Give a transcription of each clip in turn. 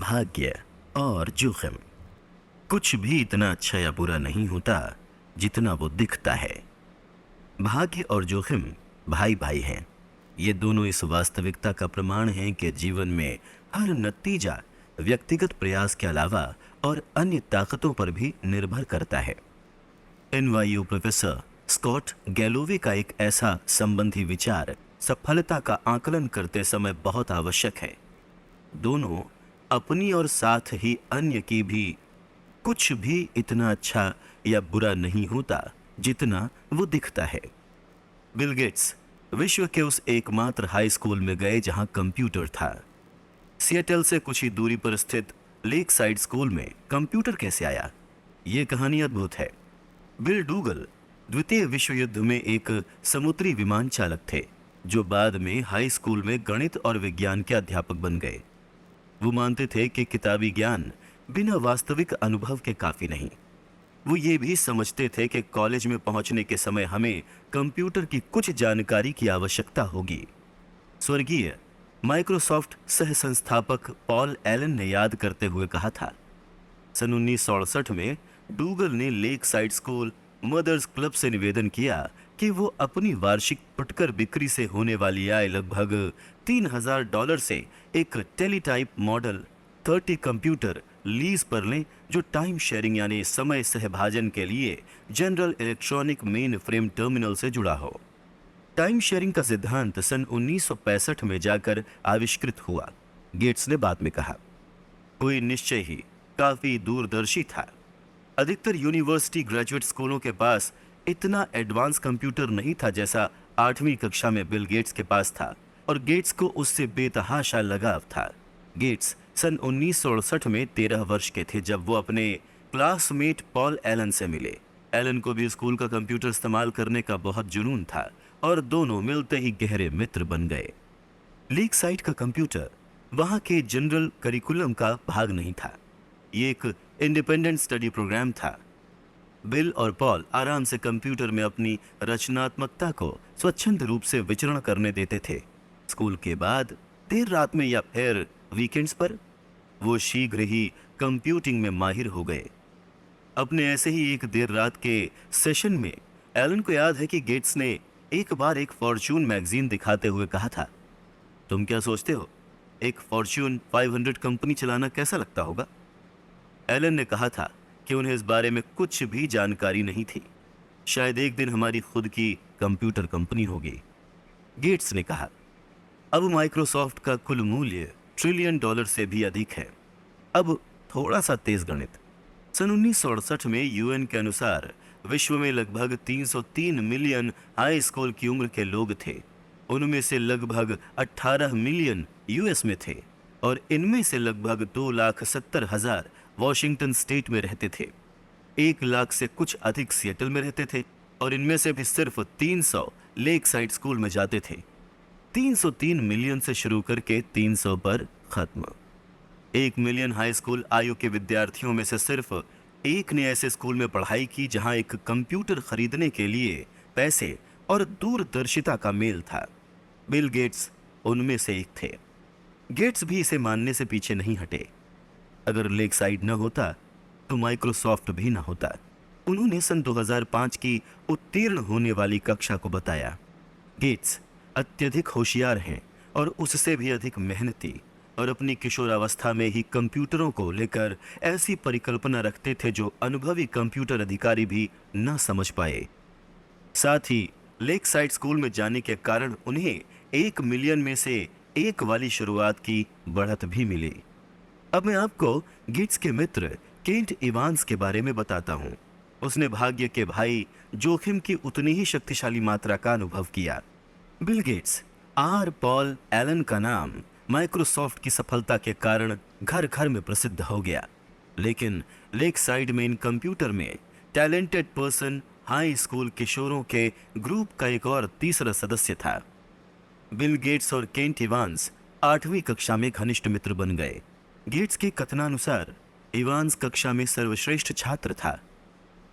भाग्य और जोखिम। कुछ भी इतना अच्छा या बुरा नहीं होता जितना वो दिखता है। भाग्य और जोखिम भाई भाई हैं। ये दोनों इस वास्तविकता का प्रमाण हैं कि जीवन में हर नतीजा व्यक्तिगत प्रयास के अलावा और अन्य ताकतों पर भी निर्भर करता है। एनवाईयू प्रोफेसर स्कॉट गैलोवे का एक ऐसा संबंधी विचार सफलता का आकलन करते समय बहुत आवश्यक है। दोनों अपनी और साथ ही अन्य की भी कुछ भी इतना अच्छा या बुरा नहीं होता जितना वो दिखता है। बिल गेट्स विश्व के उस एकमात्र हाई स्कूल में गए जहां कंप्यूटर था। सिएटल से कुछ ही दूरी पर स्थित लेक साइड स्कूल में कंप्यूटर कैसे आया, ये कहानी अद्भुत है। बिल डूगल द्वितीय विश्व युद्ध में एक समुद्री विमान चालक थे जो बाद में हाई स्कूल में गणित और विज्ञान के अध्यापक बन गए। वो मानते थे कि किताबी ज्ञान बिना वास्तविक अनुभव के काफी नहीं। वो ये भी समझते थे कि कॉलेज में पहुंचने के समय हमें कंप्यूटर की कुछ जानकारी की आवश्यकता होगी। स्वर्गीय माइक्रोसॉफ्ट सह संस्थापक पॉल एलन ने याद करते हुए कहा था, सन 1968 में डूगल ने lake side school mothers club से निवेदन किया कि वो अपनी वार्षिक फुटकर बिक्री से होने वाली आय लगभग $3000 से एक टेलीटाइप मॉडल 30 कंप्यूटर लीज पर लें जो टाइम शेयरिंग यानी समय सहभाजन के लिए general electronic main frame terminal से जुड़ा हो। टाइम शेयरिंग का सिद्धांत सन 1965 में जाकर आविष्कृत हुआ। गेट्स ने बाद में कहा, कोई निश्चय ही काफी दूरदर्शी था। अधिकतर यूनिवर्सिटी ग्रेजुएट स्कूलों के पास इतना एडवांस कंप्यूटर नहीं था जैसा 8वीं कक्षा में बिल गेट्स के पास था, और गेट्स को उससे बेतहाशा लगाव था। गेट्स सन 1968 में 13 वर्ष के थे जब वो अपने क्लासमेट पॉल एलन से मिले। एलन को भी स्कूल का कंप्यूटर इस्तेमाल करने का बहुत जुनून था और दोनों मिलते ही गहरे मित्र बन गए। लेक साइड का कंप्यूटर वहां के जनरल करिकुलम का भाग नहीं था। ये एक इंडिपेंडेंट स्टडी प्रोग्राम था। बिल और पॉल आराम से कंप्यूटर में अपनी रचनात्मकता को स्वच्छंद रूप से विचरण करने देते थे। स्कूल के बाद देर रात में या फिर वीकेंड्स पर वो शीघ्र ही कंप्यूटिंग में माहिर हो गए। अपने ऐसे ही एक देर रात के सेशन में एलन को याद है कि गेट्स ने एक बार एक फॉर्च्यून मैगजीन दिखाते हुए कहा था, तुम क्या सोचते हो, एक फॉर्च्यून 500 कंपनी चलाना कैसा लगता होगा? एलन ने कहा था कि उन्हें इस बारे में कुछ भी जानकारी नहीं थी। शायद एक दिन हमारी खुद की कंप्यूटर कंपनी होगी। गेट्स ने कहा, अब माइक्रोसॉफ्ट का कुल मूल्य $1 ट्रिलियन से भी अधिक है। अब थोड़ा सा तेज गणित। सन 1968 में यूएन के अनुसार विश्व में लगभग 303 मिलियन हाई स्कूल की उम्र के लोग थे। उनमें से लगभग 18 मिलियन यूएस में थे और इनमें से लगभग 2,70,000 वॉशिंगटन स्टेट में रहते थे। 1 लाख से कुछ अधिक सिएटल में रहते थे और इनमें से भी सिर्फ 300 लेक साइड स्कूल में जाते थे। 303 मिलियन से शुरू करके 300 पर खत्म। 1 मिलियन हाई स्कूल आयु के विद्यार्थियों में से सिर्फ एक ने ऐसे स्कूल में पढ़ाई की जहां एक कंप्यूटर खरीदने के लिए पैसे और दूरदर्शिता का मेल था। बिल गेट्स उनमें से एक थे। गेट्स भी इसे मानने से पीछे नहीं हटे। अगर लेक साइड न होता तो माइक्रोसॉफ्ट भी न होता। उन्होंने सन 2005 की उत्तीर्ण होने वाली कक्षा को बताया, गेट्स अत्यधिक होशियार हैं और उससे भी अधिक मेहनती, और अपनी किशोरावस्था में ही कंप्यूटरों को लेकर ऐसी परिकल्पना रखते थे जो अनुभवी कंप्यूटर अधिकारी भी न समझ पाए। साथ ही लेक साइड स्कूल में जाने के कारण उन्हें 1 मिलियन में से एक वाली शुरुआत की बढ़त भी मिली। अब मैं आपको गेट्स के मित्र केंट इवांस के बारे में बताता हूँ। उसने भाग्य के भाई जोखिम की उतनी ही शक्तिशाली मात्रा का अनुभव किया। बिल गेट्स आर पॉल एलन का नाम माइक्रोसॉफ्ट की सफलता के कारण घर घर में प्रसिद्ध हो गया, लेकिन लेक साइड में इन कंप्यूटर में टैलेंटेड पर्सन हाई स्कूल किशोरों के ग्रुप का एक और तीसरा सदस्य था। बिल गेट्स और केंट इवांस 8वीं कक्षा में घनिष्ठ मित्र बन गए। गेट्स के कथनानुसार इवांस कक्षा में सर्वश्रेष्ठ छात्र था।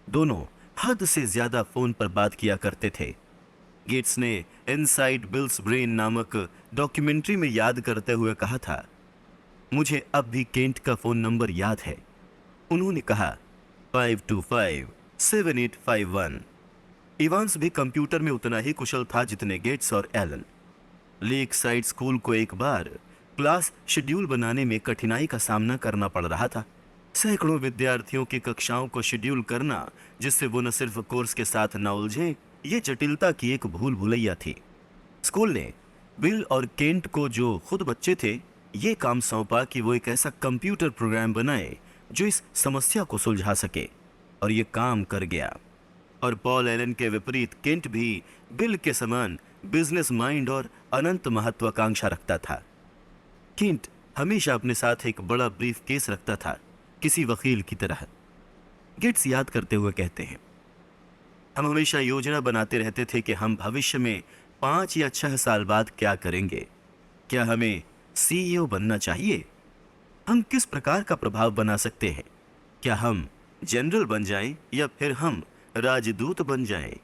दोनों हद से ज्यादा फोन पर बात किया करते थे। गेट्स ने इनसाइड बिल्स ब्रेन नामक डॉक्यूमेंट्री में याद करते हुए कहा था, मुझे अब भी केंट का फोन नंबर याद है। उन्होंने कहा 525-7851। इवांस भी कंप्यूटर में उतना ही कुशल था जितने गेट्स और एलन। लेक साइड स्कूल को एक बार क्लास शेड्यूल बनाने में कठिनाई का सामना करना पड़ रहा था। सैकड़ों विद्यार्थियों की कक्षाओं को शेड्यूल करना जिससे वो न सिर्फ कोर्स के साथ न उलझे, ये जटिलता की एक भूल भुलैया थी। स्कूल ने बिल और केंट को, जो खुद बच्चे थे, ये काम सौंपा कि वो एक ऐसा कंप्यूटर प्रोग्राम बनाए जो इस समस्या को सुलझा सके, और ये काम कर गया। और पॉल एलन के विपरीत केंट भी बिल के समान बिजनेस माइंड और अनंत महत्वाकांक्षा रखता था। केंट हमेशा अपने साथ एक बड़ा ब्रीफ केस रखता था, किसी वकील की तरह। गेट्स याद करते हुए कहते हैं, हम हमेशा योजना बनाते रहते थे कि हम भविष्य में 5 या 6 साल बाद क्या करेंगे। क्या हमें सीईओ बनना चाहिए? हम किस प्रकार का प्रभाव बना सकते हैं? क्या हम जनरल बन जाएं या फिर हम राजदूत बन जाएं?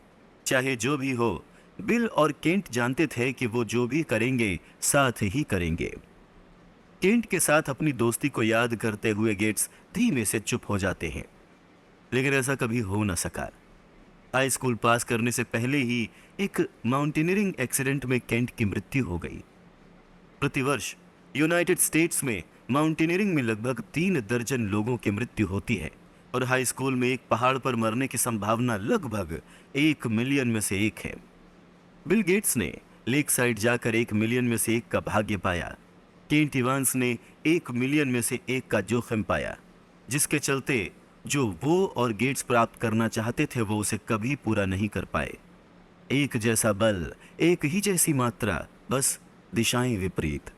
चाहे जो भी हो, बिल और केंट जानते थे कि वो जो भी करेंगे साथ ही करेंगे। केंट के साथ अपनी दोस्ती को याद करते हुए गेट्स धीमे से चुप हो जाते हैं, लेकिन ऐसा कभी हो न सका। हाई स्कूल पास करने से पहले ही एक माउंटेनियरिंग एक्सीडेंट में केंट की मृत्यु हो गई। प्रतिवर्ष यूनाइटेड स्टेट्स में माउंटेनियरिंग में लगभग 3 दर्जन लोगों की मृत्यु होती है, और हाई स्कूल में एक पहाड़ पर मरने की संभावना लगभग 1 मिलियन में से 1 है। बिल गेट्स ने लेक साइड जाकर 1 मिलियन में से 1 का भाग्य पाया। केंट इवांस ने 1 मिलियन में से 1 का जोखिम पाया, जिसके चलते जो वो और गेट्स प्राप्त करना चाहते थे वो उसे कभी पूरा नहीं कर पाए। एक जैसा बल, एक ही जैसी मात्रा, बस दिशाएं विपरीत।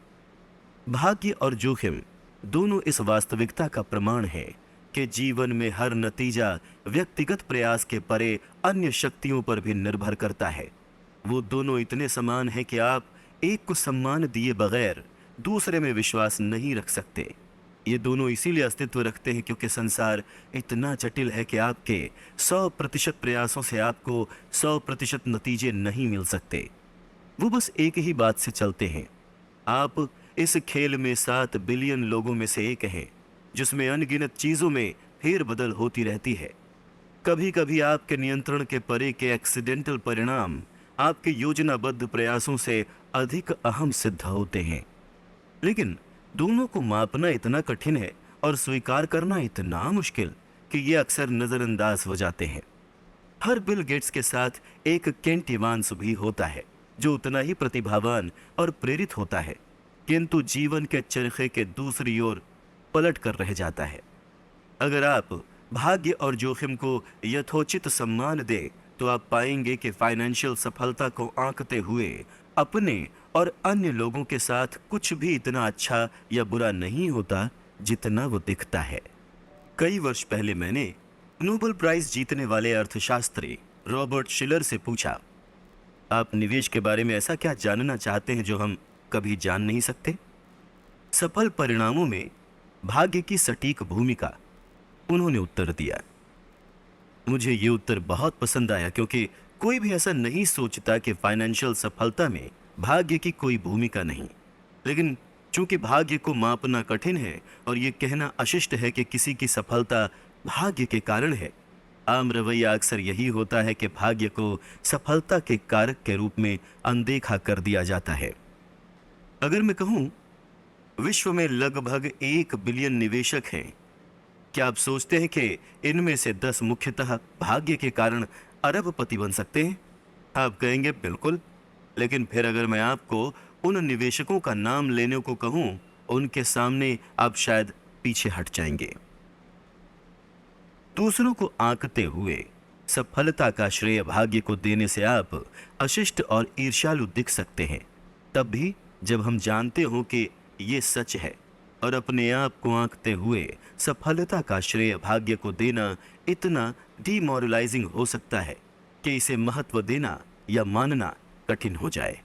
भाग्य और जोखिम दोनों इस वास्तविकता का प्रमाण है कि जीवन में हर नतीजा व्यक्तिगत प्रयास के परे अन्य शक्तियों पर भी निर्भर करता है। वो दोनों इतने समान हैं कि आप एक को सम्मान दिए बगैर दूसरे में विश्वास नहीं रख सकते। ये दोनों इसीलिए अस्तित्व रखते हैं क्योंकि संसार इतना जटिल है कि आपके 100% प्रयासों से आपको 100% नतीजे नहीं मिल सकते। वो बस एक ही बात से चलते हैं। आप इस खेल में 7 बिलियन लोगों में से एक हैं, जिसमें अनगिनत चीजों में फेरबदल होती रहती है। कभी कभी आपके नियंत्रण के परे के एक्सीडेंटल परिणाम आपके योजनाबद्ध प्रयासों से अधिक अहम सिद्ध होते हैं, लेकिन दोनों को मापना इतना कठिन है और स्वीकार करना इतना मुश्किल कि ये अक्सर नजरअंदाज हो जाते हैं। हर बिल गेट्स के साथ एक केंट इवांस भी होता है, जो उतना ही प्रतिभावान और प्रेरित होता है, किंतु जीवन के चरखे के दूसरी ओर पलट कर रह जाता है। अगर आप भाग्य और जोखिम को यथोचित सम्मान दें तो आप पाएंगे कि फाइनेंशियल सफलता को आंकते हुए अपने और अन्य लोगों के साथ कुछ भी इतना अच्छा या बुरा नहीं होता जितना वो दिखता है। कई वर्ष पहले मैंने नोबेल प्राइज जीतने वाले अर्थशास्त्री रॉबर्ट शिलर से पूछा, आप निवेश के बारे में ऐसा क्या जानना चाहते हैं जो हम कभी जान नहीं सकते? सफल परिणामों में भाग्य की सटीक भूमिका। उन्होंने उत्तर दिया। मुझे ये उत्तर बहुत पसंद आया क्योंकि कोई भी ऐसा नहीं सोचता कि फाइनेंशियल सफलता में भाग्य की कोई भूमिका नहीं, लेकिन चूंकि भाग्य को मापना कठिन है और ये कहना अशिष्ट है कि किसी की सफलता भाग्य के कारण है, आम रवैया अक्सर यही होता है कि भाग्य को सफलता के कारक के रूप में अनदेखा कर दिया जाता है। अगर मैं कहूं विश्व में लगभग 1 बिलियन निवेशक हैं, क्या आप सोचते हैं कि इनमें से 10 मुख्यतः भाग्य के कारण अरबपति बन सकते हैं? आप कहेंगे बिल्कुल, लेकिन फिर अगर मैं आपको उन निवेशकों का नाम लेने को कहूं, उनके सामने आप शायद पीछे हट जाएंगे। दूसरों को आंकते हुए सफलता का श्रेय भाग्य को देने से आप अशिष्ट और ईर्ष्यालु दिख सकते हैं, तब भी जब हम जानते हो कि ये सच है, और अपने आप को आंकते हुए सफलता का श्रेय भाग्य को देना इतना डिमोरलाइजिंग हो सकता है कि इसे महत्व देना या मानना कठिन हो जाए।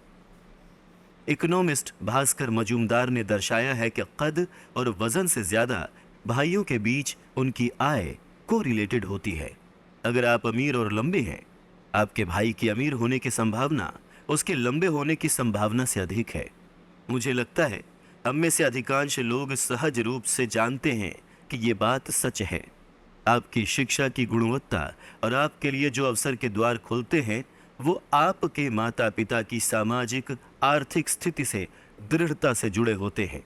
इकोनॉमिस्ट भास्कर मजूमदार ने दर्शाया है कि कद और वजन से ज्यादा भाइयों के बीच उनकी आय कोरिलेटेड होती है। अगर आप अमीर और लंबे हैं, आपके भाई की अमीर होने की संभावना उसके लंबे होने की संभावना से अधिक है। मुझे लगता है हम में से अधिकांश लोग सहज रूप से जानते हैं कि ये बात सच है। आपकी शिक्षा की गुणवत्ता और आपके लिए जो अवसर के द्वार खुलते हैं वो आपके माता पिता की सामाजिक आर्थिक स्थिति से दृढ़ता से जुड़े होते हैं।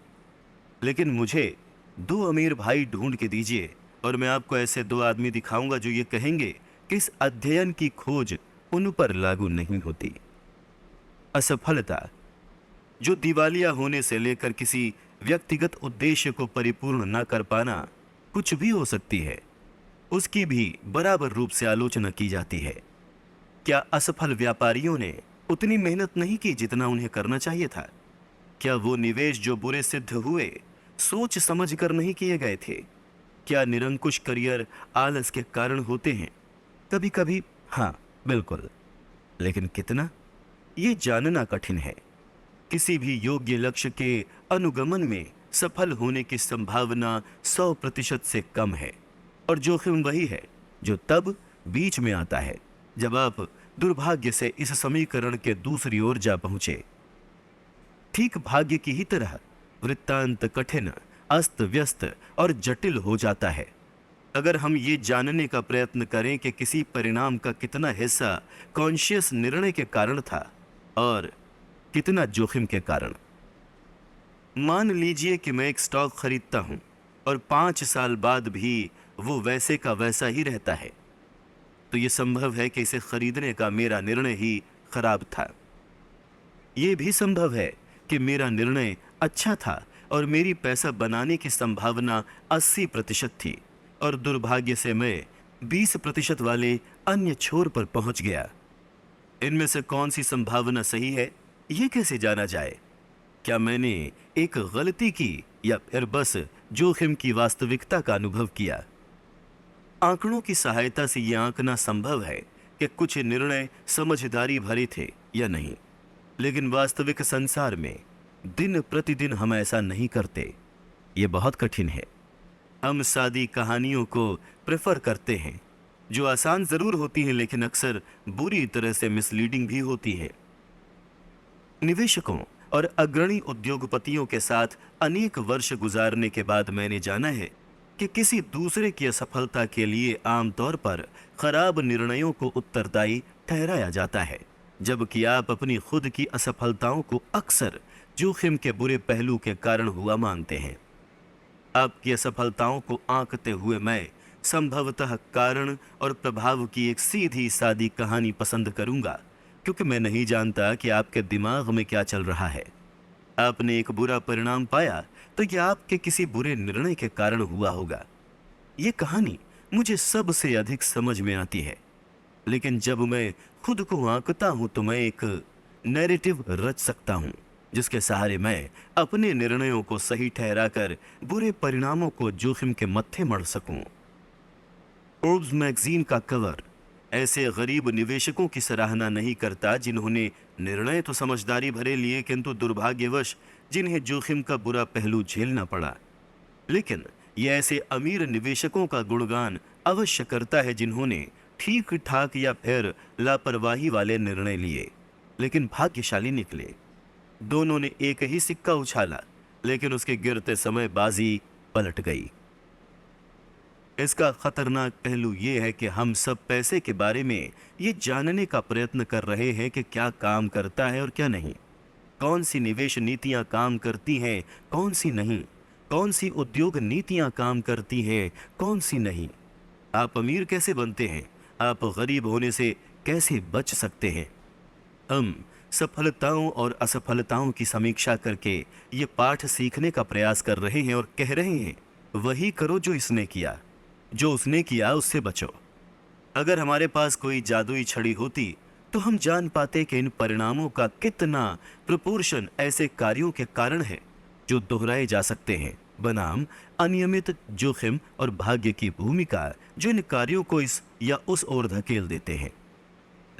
लेकिन मुझे दो अमीर भाई ढूंढ के दीजिए और मैं आपको ऐसे दो आदमी दिखाऊंगा जो ये कहेंगे कि इस अध्ययन की खोज उन पर लागू नहीं होती। असफलता, जो दिवालिया होने से लेकर किसी व्यक्तिगत उद्देश्य को परिपूर्ण न कर पाना कुछ भी हो सकती है, उसकी भी बराबर रूप से आलोचना की जाती है। क्या असफल व्यापारियों ने उतनी मेहनत नहीं की जितना उन्हें करना चाहिए था? क्या वो निवेश जो बुरे सिद्ध हुए सोच समझ कर नहीं किए गए थे? क्या निरंकुश करियर आलस के कारण होते हैं? कभी कभी हाँ, बिल्कुल। लेकिन कितना, ये जानना कठिन है। किसी भी योग्य लक्ष्य के अनुगमन में सफल होने की संभावना 100% से कम है, और जोखिम वही है जो तब बीच में आता है जब आप दुर्भाग्य से इस समीकरण के दूसरी ओर जा पहुंचे। ठीक भाग्य की ही तरह वृत्तांत कठिन, अस्त व्यस्त और जटिल हो जाता है। अगर हम ये जानने का प्रयत्न करें कि किसी परिणाम का कितना हिस्सा कॉन्शियस निर्णय के कारण था और कितना जोखिम के कारण। मान लीजिए कि मैं एक स्टॉक खरीदता हूं और 5 साल बाद भी वो वैसे का वैसा ही रहता है, तो ये संभव है कि इसे खरीदने का मेरा निर्णय ही खराब था। ये भी संभव है कि मेरा निर्णय अच्छा था और मेरी पैसा बनाने की संभावना 80% थी और दुर्भाग्य से मैं 20% वाले अन्य छोर पर पहुंच गया। इनमें से कौन सी संभावना सही है, ये कैसे जाना जाए? क्या मैंने एक गलती की या फिर बस जोखिम की वास्तविकता का अनुभव किया? आंकड़ों की सहायता से यह आंकना संभव है कि कुछ निर्णय समझदारी भरे थे या नहीं, लेकिन वास्तविक संसार में दिन प्रतिदिन हम ऐसा नहीं करते। ये बहुत कठिन है। हम सादी कहानियों को प्रेफर करते हैं जो आसान जरूर होती हैं लेकिन अक्सर बुरी तरह से मिसलीडिंग भी होती है। निवेशकों और अग्रणी उद्योगपतियों के साथ अनेक वर्ष गुजारने के बाद मैंने जाना है कि किसी दूसरे की असफलता के लिए आमतौर पर खराब निर्णयों को उत्तरदायी ठहराया जाता है, जबकि आप अपनी खुद की असफलताओं को अक्सर जोखिम के बुरे पहलू के कारण हुआ मानते हैं। आपकी असफलताओं को आंकते हुए मैं संभवतः कारण और प्रभाव की एक सीधी सादी कहानी पसंद करूंगा, क्योंकि मैं नहीं जानता कि आपके दिमाग में क्या चल रहा है। आपने एक बुरा परिणाम पाया तो यह आपके किसी बुरे निर्णय के कारण हुआ होगा। ये कहानी मुझे सबसे अधिक समझ में आती है, लेकिन जब मैं खुद को आंकता हूं तो मैं एक नैरेटिव रच सकता हूं जिसके सहारे मैं अपने निर्णयों को सही ठहराकर बुरे परिणामों को जोखिम के मत्थे मढ़ सकूं। फोर्ब्स मैगजीन का कवर ऐसे गरीब निवेशकों की सराहना नहीं करता जिन्होंने निर्णय तो समझदारी भरे लिए किंतु दुर्भाग्यवश जिन्हें जोखिम का बुरा पहलू झेलना पड़ा, लेकिन यह ऐसे अमीर निवेशकों का गुणगान अवश्य करता है जिन्होंने ठीक ठाक या फिर लापरवाही वाले निर्णय लिए लेकिन भाग्यशाली निकले। दोनों ने एक ही सिक्का उछाला, लेकिन उसके गिरते समय बाजी पलट गई। इसका खतरनाक पहलू यह है कि हम सब पैसे के बारे में ये जानने का प्रयत्न कर रहे हैं कि क्या काम करता है और क्या नहीं, कौन सी निवेश नीतियां काम करती हैं, कौन सी नहीं, कौन सी उद्योग नीतियां काम करती हैं, कौन सी नहीं। आप अमीर कैसे बनते हैं, आप गरीब होने से कैसे बच सकते हैं। हम सफलताओं और असफलताओं की समीक्षा करके ये पाठ सीखने का प्रयास कर रहे हैं और कह रहे हैं वही करो जो इसने किया, जो उसने किया उससे बचो। अगर हमारे पास कोई जादुई छड़ी होती तो हम जान पाते कि इन परिणामों का कितना प्रोपोर्शन ऐसे कार्यों के कारण है जो दोहराए जा सकते हैं, बनाम अनियमित जोखिम और भाग्य की भूमिका जो इन कार्यों को इस या उस ओर धकेल देते हैं।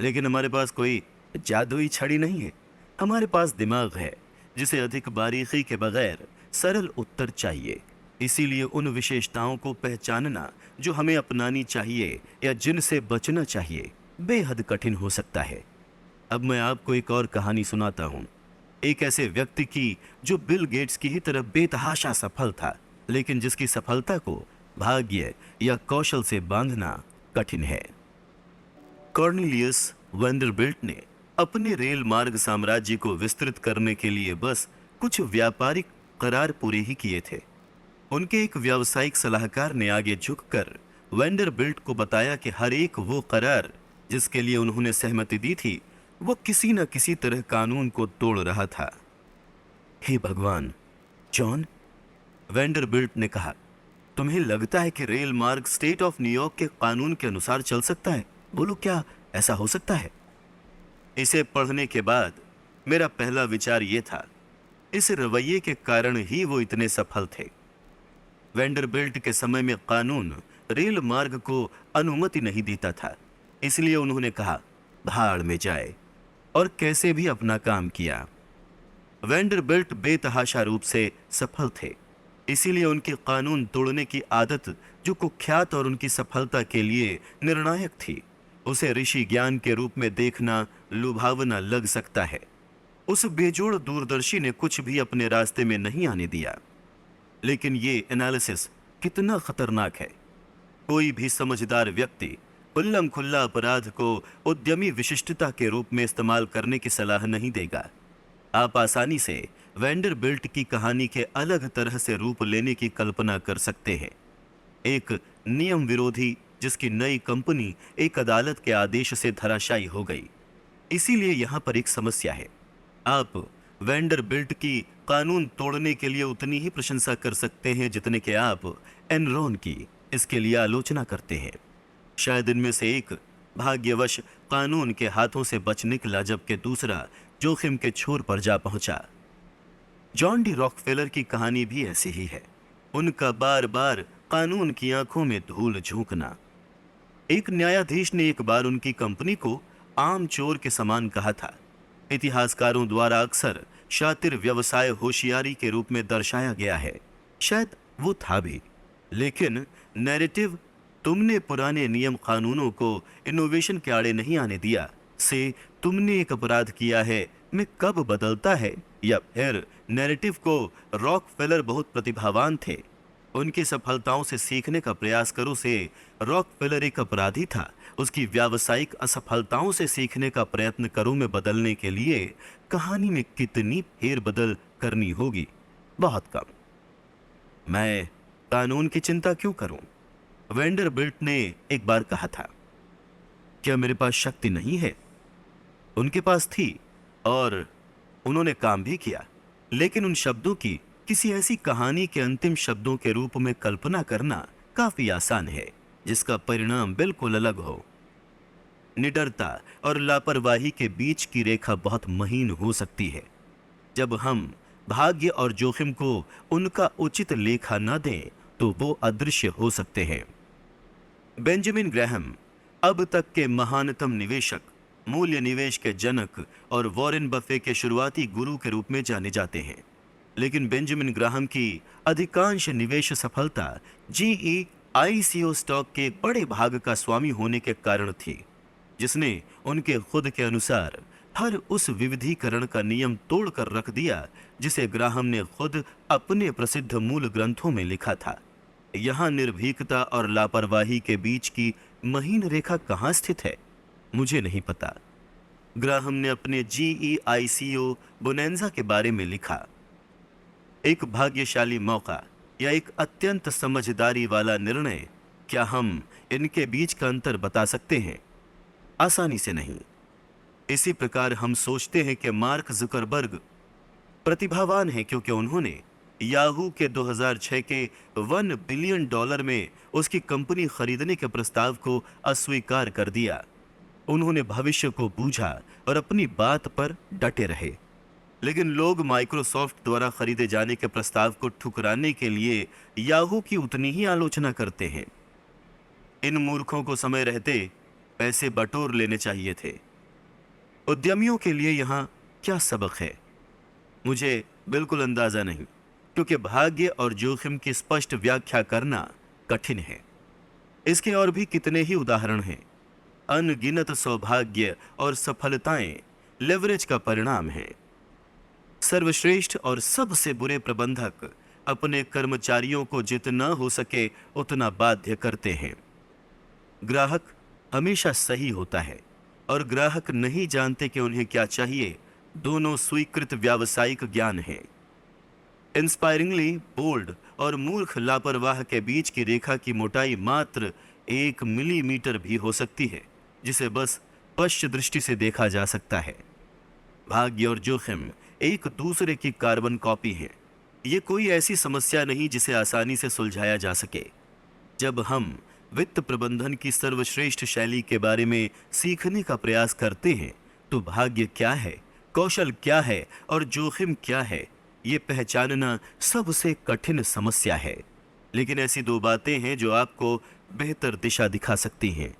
लेकिन हमारे पास कोई जादुई छड़ी नहीं है। हमारे पास दिमाग है जिसे अधिक बारीकी के बगैर सरल उत्तर चाहिए। इसीलिए उन विशेषताओं को पहचानना जो हमें अपनानी चाहिए या जिनसे बचना चाहिए बेहद कठिन हो सकता है। अब मैं आपको एक और कहानी सुनाता हूँ। एक ऐसे व्यक्ति की जो बिल गेट्स की ही तरह बेतहाशा सफल था, लेकिन जिसकी सफलता को भाग्य या कौशल से बांधना कठिन है। कॉर्नेलियस वेंडरबिल्ट ने अपने रेल मार्ग साम्राज्य को विस्तृत करने के लिए बस कुछ व्यापारिक करार पूरे ही किए थे। उनके एक व्यावसायिक सलाहकार ने आगे झुककर वेंडरबिल्ट को बताया कि हर एक वो करार जिसके लिए उन्होंने सहमति दी थी, वो किसी न किसी तरह कानून को तोड़ रहा था। हे भगवान, जॉन, वेंडरबिल्ट ने कहा, तुम्हें लगता है कि रेल मार्ग स्टेट ऑफ न्यूयॉर्क के कानून के अनुसार चल सकता है? बोलो, क्या ऐसा हो सकता है? इसे पढ़ने के बाद मेरा पहला विचार यह था, इस रवैये के कारण ही वो इतने सफल थे। वेंडरबिल्ट के समय में कानून रेल मार्ग को अनुमति नहीं देता था, इसलिए उन्होंने कहा भाड़ में जाए, और कैसे भी अपना काम किया। वेंडरबिल्ट बेतहाशा रूप से सफल थे, इसीलिए उनकी कानून तोड़ने की आदत, जो कुख्यात और उनकी सफलता के लिए निर्णायक थी, उसे ऋषि ज्ञान के रूप में देखना लुभावना लग सकता है। उस बेजोड़ दूरदर्शी ने कुछ भी अपने रास्ते में नहीं आने दिया। लेकिन ये एनालिसिस कितना खतरनाक है। कोई भी समझदार व्यक्ति खुल्लम खुल्ला अपराध को उद्यमी विशिष्टता के रूप में इस्तेमाल करने की सलाह नहीं देगा। आप आसानी से वेंडरबिल्ट की कहानी के अलग तरह से रूप लेने की कल्पना कर सकते हैं। एक नियम विरोधी जिसकी नई कंपनी एक अदालत के आदेश से धराशायी हो गई। इसीलिए यहां पर एक समस्या है। आप वेंडरबिल्ट की कानून तोड़ने के लिए उतनी ही प्रशंसा कर सकते हैं जितने कि आप एनरॉन की इसके लिए आलोचना करते हैं। शायद इनमें से एक भाग्यवश कानून के हाथों से बच निकला, जबकि दूसरा जोखिम के छोर पर जा पहुंचा। जॉन डी रॉकफेलर की कहानी भी ऐसी ही है। उनका बार बार कानून की आंखों में धूल झोंकना। एक न्यायाधीश ने एक बार उनकी कंपनी को आम चोर के समान कहा था। इतिहासकारों द्वारा अक्सर शातिर व्यवसाय होशियारी के रूप में दर्शाया गया है। शायद वो था भी, लेकिन नैरेटिव तुमने पुराने नियम कानूनों को इनोवेशन के आड़े नहीं आने दिया से तुमने एक अपराध किया है में कब बदलता है। या फिर नैरेटिव को रॉकफेलर बहुत प्रतिभावान थे, उनकी सफलताओं से सीखने का प्रयास करो से रॉकफेलर एक अपराधी था, उसकी व्यावसायिक असफलताओं से सीखने का प्रयत्न करो में बदलने के लिए कहानी में कितनी फेरबदल करनी होगी? बहुत कम। मैं कानून की चिंता क्यों करूं? वेंडरबिल्ट ने एक बार कहा था, क्या मेरे पास शक्ति नहीं है? उनके पास थी और उन्होंने काम भी किया, लेकिन उन शब्दों की किसी ऐसी कहानी के अंतिम शब्दों के रूप में कल्पना करना काफी आसान है जिसका परिणाम बिल्कुल अलग हो। निडरता और लापरवाही के बीच की रेखा बहुत महीन हो सकती है। जब हम भाग्य और जोखिम को उनका उचित लेखा न दें तो वो अदृश्य हो सकते हैं। बेंजामिन ग्रैहम अब तक के महानतम निवेशक, मूल्य निवेश के जनक और वॉरेन बफे के शुरुआती गुरु के रूप में जाने जाते हैं। लेकिन बेंजामिन ग्राहम की अधिकांश निवेश सफलता GEICO स्टॉक के एक बड़े भाग का स्वामी होने के कारण थी, जिसने उनके खुद के अनुसार हर उस विविधीकरण का नियम तोड़कर रख दिया जिसे ग्राहम ने खुद अपने प्रसिद्ध मूल ग्रंथों में लिखा था। यहाँ निर्भीकता और लापरवाही के बीच की महीन रेखा कहाँ स्थित है, मुझे नहीं पता। ग्राहम ने अपने GEICO बोनेंजा के बारे में लिखा, एक भाग्यशाली मौका या एक अत्यंत समझदारी वाला निर्णय, क्या हम इनके बीच का अंतर बता सकते हैं? आसानी से नहीं। इसी प्रकार हम सोचते हैं कि मार्क जुकरबर्ग प्रतिभावान है क्योंकि उन्होंने याहू के 2006 के $1 बिलियन में उसकी कंपनी खरीदने के प्रस्ताव को अस्वीकार कर दिया। उन्होंने भविष्य को बूझा और अपनी बात पर डटे रहे। लेकिन लोग माइक्रोसॉफ्ट द्वारा खरीदे जाने के प्रस्ताव को ठुकराने के लिए याहू की उतनी ही आलोचना करते हैं। इन मूर्खों को समय रहते पैसे बटोर लेने चाहिए थे। उद्यमियों के लिए यहाँ क्या सबक है, मुझे बिल्कुल अंदाजा नहीं, क्योंकि भाग्य और जोखिम की स्पष्ट व्याख्या करना कठिन है। इसके और भी कितने ही उदाहरण हैं। अनगिनत सौभाग्य और सफलताएं लेवरेज का परिणाम हैं। सर्वश्रेष्ठ और सबसे बुरे प्रबंधक अपने कर्मचारियों को जितना हो सके उतना बाध्य करते हैं। ग्राहक हमेशा सही होता है और ग्राहक नहीं जानते कि उन्हें क्या चाहिए, दोनों स्वीकृत व्यावसायिक ज्ञान है। इंस्पायरिंगली बोल्ड और मूर्ख लापरवाह के बीच की रेखा की मोटाई मात्र 1 मिलीमीटर भी हो सकती है, जिसे बस पश्च दृष्टि से देखा जा सकता है। भाग्य और जोखिम एक दूसरे की कार्बन कॉपी है। ये कोई ऐसी समस्या नहीं जिसे आसानी से सुलझाया जा सके। जब हम वित्त प्रबंधन की सर्वश्रेष्ठ शैली के बारे में सीखने का प्रयास करते हैं, तो भाग्य क्या है, कौशल क्या है और जोखिम क्या है, ये पहचानना सबसे कठिन समस्या है। लेकिन ऐसी दो बातें हैं जो आपको बेहतर दिशा दिखा सकती हैं।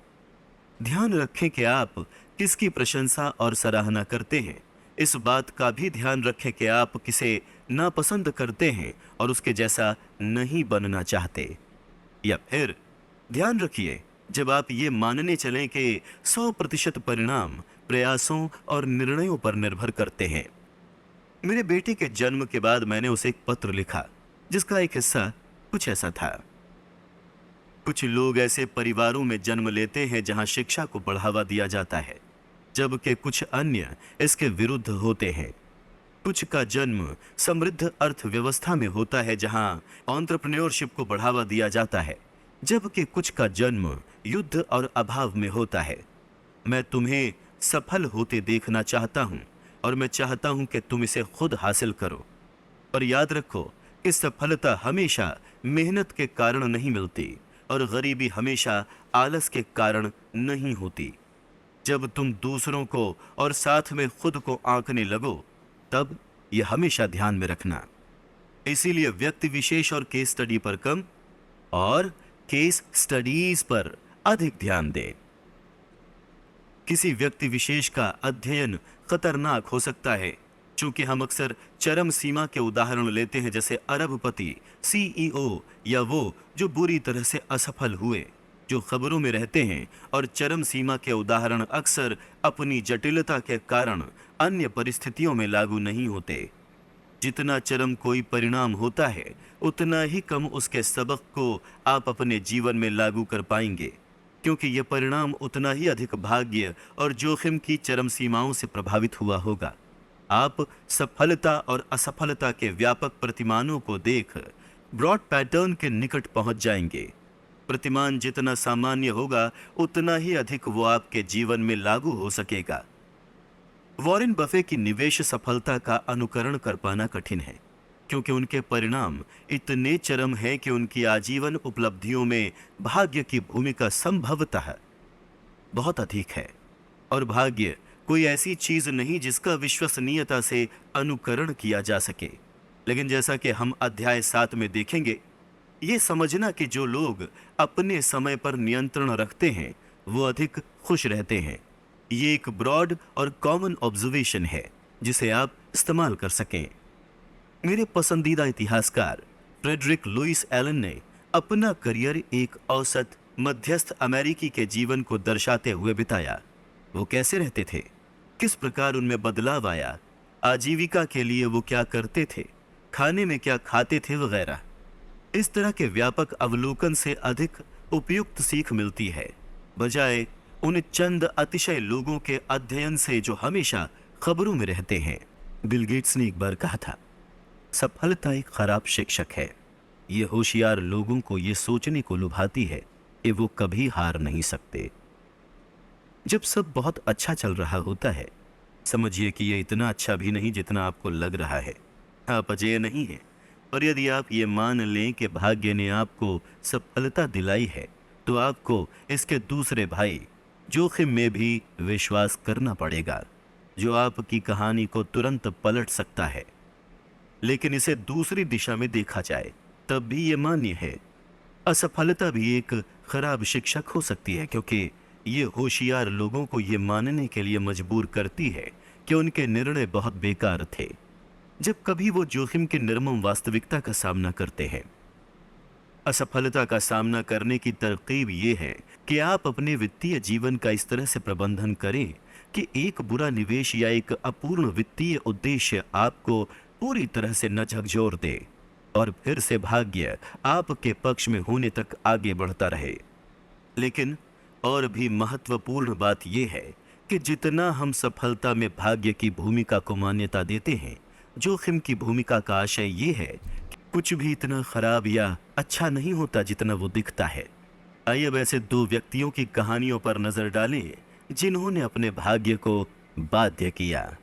ध्यान रखें कि आप किसकी प्रशंसा और सराहना करते हैं। इस बात का भी ध्यान रखें कि आप किसे नापसंद करते हैं और उसके जैसा नहीं बनना चाहते। या फिर ध्यान रखिए, जब आप ये मानने चलें कि 100% परिणाम प्रयासों और निर्णयों पर निर्भर करते हैं। मेरे बेटे के जन्म के बाद मैंने उसे एक पत्र लिखा, जिसका एक हिस्सा कुछ ऐसा था। कुछ लोग ऐसे परिवारों में जन्म लेते हैं जहां शिक्षा को बढ़ावा दिया जाता है, जबकि कुछ अन्य इसके विरुद्ध होते हैं। कुछ का जन्म समृद्ध अर्थव्यवस्था में होता है जहां एंटरप्रेन्योरशिप को बढ़ावा दिया जाता है, जबकि कुछ का जन्म युद्ध और अभाव में होता है। मैं तुम्हें सफल होते देखना चाहता हूं और मैं चाहता हूं कि तुम इसे खुद हासिल करो। पर याद रखो कि सफलता हमेशा मेहनत के कारण नहीं मिलती और गरीबी हमेशा आलस के कारण नहीं होती। जब तुम दूसरों को और साथ में खुद को आंकने लगो, तब यह हमेशा ध्यान में रखना। इसीलिए व्यक्ति विशेष और केस स्टडी पर कम और केस स्टडीज पर अधिक ध्यान दें। किसी व्यक्ति विशेष का अध्ययन खतरनाक हो सकता है, चूंकि हम अक्सर चरम सीमा के उदाहरण लेते हैं, जैसे अरबपति, सीईओ या वो जो बुरी तरह से असफल हुए, जो खबरों में रहते हैं। और चरम सीमा के उदाहरण अक्सर अपनी जटिलता के कारण अन्य परिस्थितियों में लागू नहीं होते। जितना चरम कोई परिणाम होता है, उतना ही कम उसके सबक को आप अपने जीवन में लागू कर पाएंगे, क्योंकि यह परिणाम उतना ही अधिक भाग्य और जोखिम की चरम सीमाओं से प्रभावित हुआ होगा। आप सफलता और असफलता के व्यापक प्रतिमानों को देख ब्रॉड पैटर्न के निकट पहुंच जाएंगे। प्रतिमान जितना सामान्य होगा, उतना ही अधिक वो आपके जीवन में लागू हो सकेगा। वॉरेन बफे की निवेश सफलता का अनुकरण कर पाना कठिन है, क्योंकि उनके परिणाम इतने चरम हैं कि उनकी आजीवन उपलब्धियों में भाग्य की भूमिका संभवतः बहुत अधिक है। और भाग्य कोई ऐसी चीज नहीं जिसका विश्वसनीयता से अनुकरण किया जा सके। लेकिन जैसा कि हम अध्याय 7 में देखेंगे, ये समझना कि जो लोग अपने समय पर नियंत्रण रखते हैं वो अधिक खुश रहते हैं, ये एक ब्रॉड और कॉमन ऑब्जर्वेशन है जिसे आप इस्तेमाल कर सकें। मेरे पसंदीदा इतिहासकार फ्रेडरिक लुइस एलन ने अपना करियर एक औसत मध्यस्थ अमेरिकी के जीवन को दर्शाते हुए बिताया। वो कैसे रहते थे, किस प्रकार उनमें बदलाव आया, आजीविका के लिए वो क्या करते थे, खाने में क्या खाते थे वगैरह। इस तरह के व्यापक अवलोकन से अधिक उपयुक्त सीख मिलती है, बजाय उन चंद अतिशय लोगों के अध्ययन से जो हमेशा खबरों में रहते हैं। बिल गेट्स ने एक बार कहा था, सफलता एक खराब शिक्षक है। ये होशियार लोगों को ये सोचने को लुभाती है कि वो कभी हार नहीं सकते। जब सब बहुत अच्छा चल रहा होता है, समझिए कि ये इतना अच्छा भी नहीं जितना आपको लग रहा है। आप अजेय नहीं हैं, और यदि आप ये मान लें कि भाग्य ने आपको सफलता दिलाई है, तो आपको इसके दूसरे भाई जोखिम में भी विश्वास करना पड़ेगा, जो आपकी कहानी को तुरंत पलट सकता है। लेकिन इसे दूसरी दिशा में देखा जाए तब भी ये मान्य है। असफलता भी एक खराब शिक्षक हो सकती है, क्योंकि ये होशियार लोगों को ये मानने के लिए मजबूर करती है कि उनके निर्णय बहुत बेकार थे, जब कभी वो जोखिम की निर्मम वास्तविकता का सामना करते हैं। असफलता का सामना करने की तरकीब ये है कि आप अपने वित्तीय जीवन का इस तरह से प्रबंधन करें कि एक बुरा निवेश या एक अपूर्ण वित्तीय उद्देश्य आपको पूरी तरह से न झकझोर दे और फिर से भाग्य आपके पक्ष में होने तक आगे बढ़ता रहे। लेकिन और भी महत्वपूर्ण बात यह है कि जितना हम सफलता में भाग्य की भूमिका को मान्यता देते हैं, जोखिम की भूमिका का आशय ये है कि कुछ भी इतना खराब या अच्छा नहीं होता जितना वो दिखता है। आइए अब ऐसे दो व्यक्तियों की कहानियों पर नजर डालें जिन्होंने अपने भाग्य को बाध्य किया।